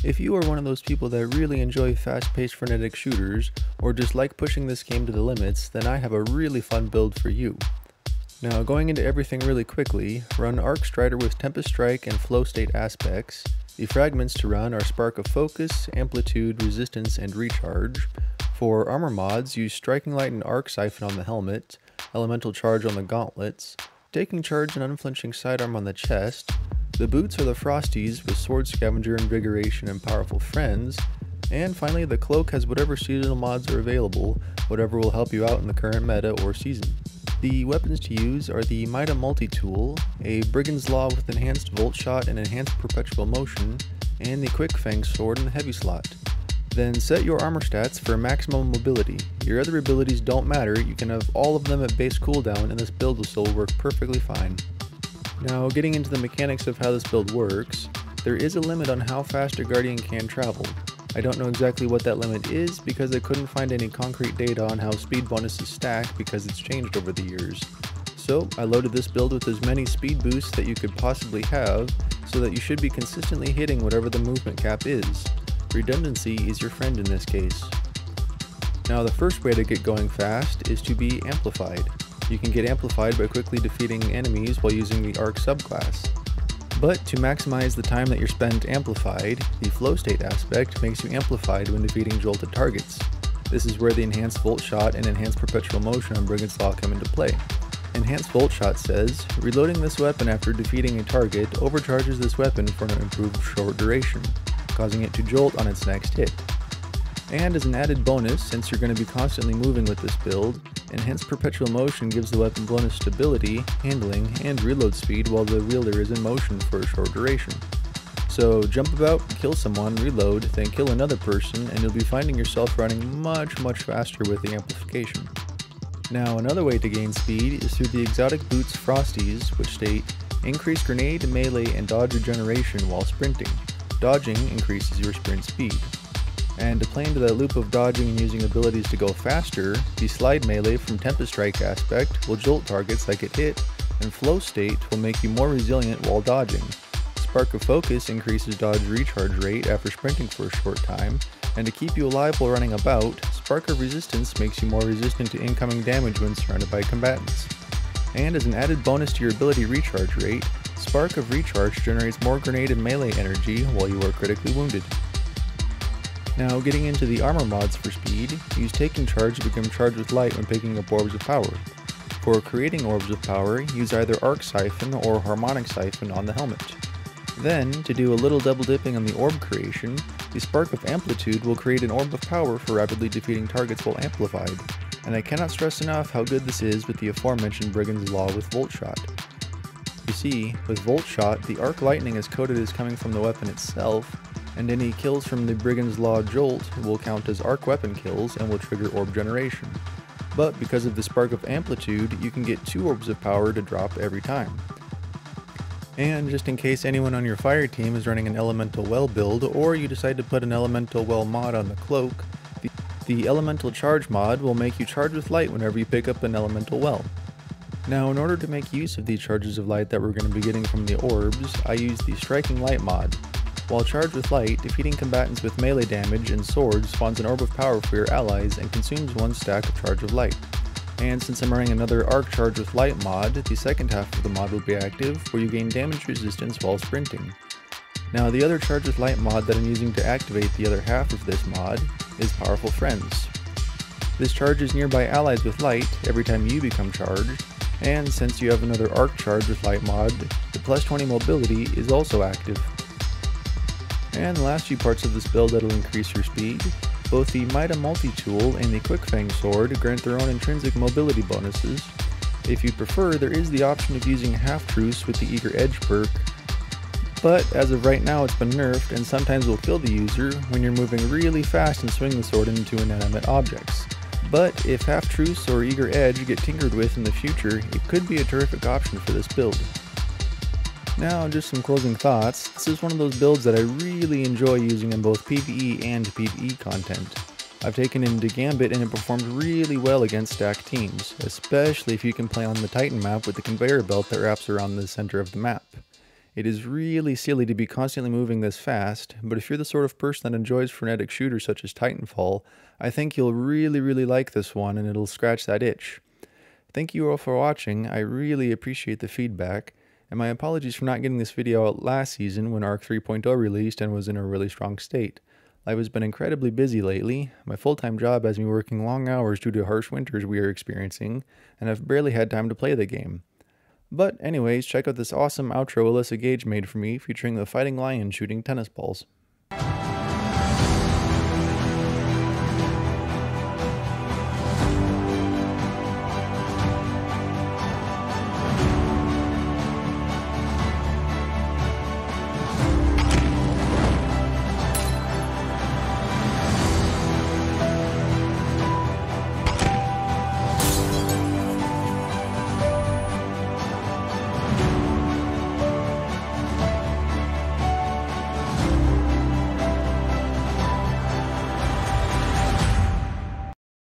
If you are one of those people that really enjoy fast-paced frenetic shooters, or just like pushing this game to the limits, then I have a really fun build for you. Now, going into everything really quickly, run Arc Strider with Tempest Strike and Flow State aspects. The fragments to run are Spark of Focus, Amplitude, Resistance, and Recharge. For armor mods, use Striking Light and Arc Siphon on the helmet, Elemental Charge on the gauntlets, Taking Charge and Unflinching Sidearm on the chest. The boots are the Frosties with Sword Scavenger, Invigoration, and Powerful Friends. And finally, the cloak has whatever seasonal mods are available, whatever will help you out in the current meta or season. The weapons to use are the Mida Multi-Tool, a Brigand's Law with enhanced Volt Shot and enhanced Perpetual Motion, and the Quick Fang Sword in the heavy slot. Then set your armor stats for maximum mobility. Your other abilities don't matter, you can have all of them at base cooldown and this build will still work perfectly fine. Now, getting into the mechanics of how this build works, there is a limit on how fast a Guardian can travel. I don't know exactly what that limit is because I couldn't find any concrete data on how speed bonuses stack because it's changed over the years. So I loaded this build with as many speed boosts that you could possibly have so that you should be consistently hitting whatever the movement cap is. Redundancy is your friend in this case. Now, the first way to get going fast is to be amplified. You can get amplified by quickly defeating enemies while using the Arc subclass. But to maximize the time that you're spent amplified, the Flow State aspect makes you amplified when defeating jolted targets. This is where the Enhanced Volt Shot and Enhanced Perpetual Motion on Brigand's Law come into play. Enhanced Volt Shot says, reloading this weapon after defeating a target overcharges this weapon for an improved short duration, causing it to jolt on its next hit. And as an added bonus, since you're going to be constantly moving with this build, Enhanced Perpetual Motion gives the weapon bonus stability, handling, and reload speed while the wielder is in motion for a short duration. So jump about, kill someone, reload, then kill another person, and you'll be finding yourself running much faster with the amplification. Now, another way to gain speed is through the exotic boots Frosties, which state, increase grenade, melee, and dodge regeneration while sprinting. Dodging increases your sprint speed. And to play into that loop of dodging and using abilities to go faster, the Slide Melee from Tempest Strike aspect will jolt targets that get hit, and Flow State will make you more resilient while dodging. Spark of Focus increases dodge recharge rate after sprinting for a short time, and to keep you alive while running about, Spark of Resistance makes you more resistant to incoming damage when surrounded by combatants. And as an added bonus to your ability recharge rate, Spark of Recharge generates more grenade and melee energy while you are critically wounded. Now, getting into the armor mods for speed, use Taking Charge to become charged with light when picking up Orbs of Power. For creating Orbs of Power, use either Arc Siphon or Harmonic Siphon on the helmet. Then, to do a little double dipping on the orb creation, the Spark of Amplitude will create an Orb of Power for rapidly defeating targets while amplified, and I cannot stress enough how good this is with the aforementioned Brigand's Law with Volt Shot. You see, with Volt Shot, the Arc Lightning is coded as coming from the weapon itself, and any kills from the Brigand's Law Jolt will count as arc weapon kills and will trigger orb generation. But because of the Spark of Amplitude, you can get 2 Orbs of Power to drop every time. And just in case anyone on your fire team is running an Elemental Well build, or you decide to put an Elemental Well mod on the cloak, the Elemental Charge mod will make you charge with light whenever you pick up an Elemental Well. Now, in order to make use of these charges of light that we're going to be getting from the orbs, I use the Striking Light mod. While charged with light, defeating combatants with melee damage and swords spawns an Orb of Power for your allies and consumes 1 stack of Charge of Light. And since I'm running another Arc Charge with Light mod, the second half of the mod will be active, where you gain damage resistance while sprinting. Now, the other Charge with Light mod that I'm using to activate the other half of this mod is Powerful Friends. This charges nearby allies with light every time you become charged, and since you have another Arc Charge with Light mod, the plus 20 mobility is also active. And the last few parts of this build that'll increase your speed, both the Mida Multi-Tool and the Quick Fang Sword grant their own intrinsic mobility bonuses. If you prefer, there is the option of using Half-Truce with the Eager Edge perk, but as of right now it's been nerfed and sometimes will kill the user when you're moving really fast and swing the sword into inanimate objects. But if Half-Truce or Eager Edge get tinkered with in the future, it could be a terrific option for this build. Now, just some closing thoughts. This is one of those builds that I really enjoy using in both PvE and PvE content. I've taken it into Gambit and it performed really well against stacked teams, especially if you can play on the Titan map with the conveyor belt that wraps around the center of the map. It is really silly to be constantly moving this fast, but if you're the sort of person that enjoys frenetic shooters such as Titanfall, I think you'll really like this one and it'll scratch that itch. Thank you all for watching, I really appreciate the feedback, and my apologies for not getting this video out last season when Ark 3.0 released and was in a really strong state. Life has been incredibly busy lately. My full-time job has me working long hours due to harsh winters we are experiencing, and I've barely had time to play the game. But anyways, check out this awesome outro Alyssa Gage made for me featuring the fighting lion shooting tennis balls.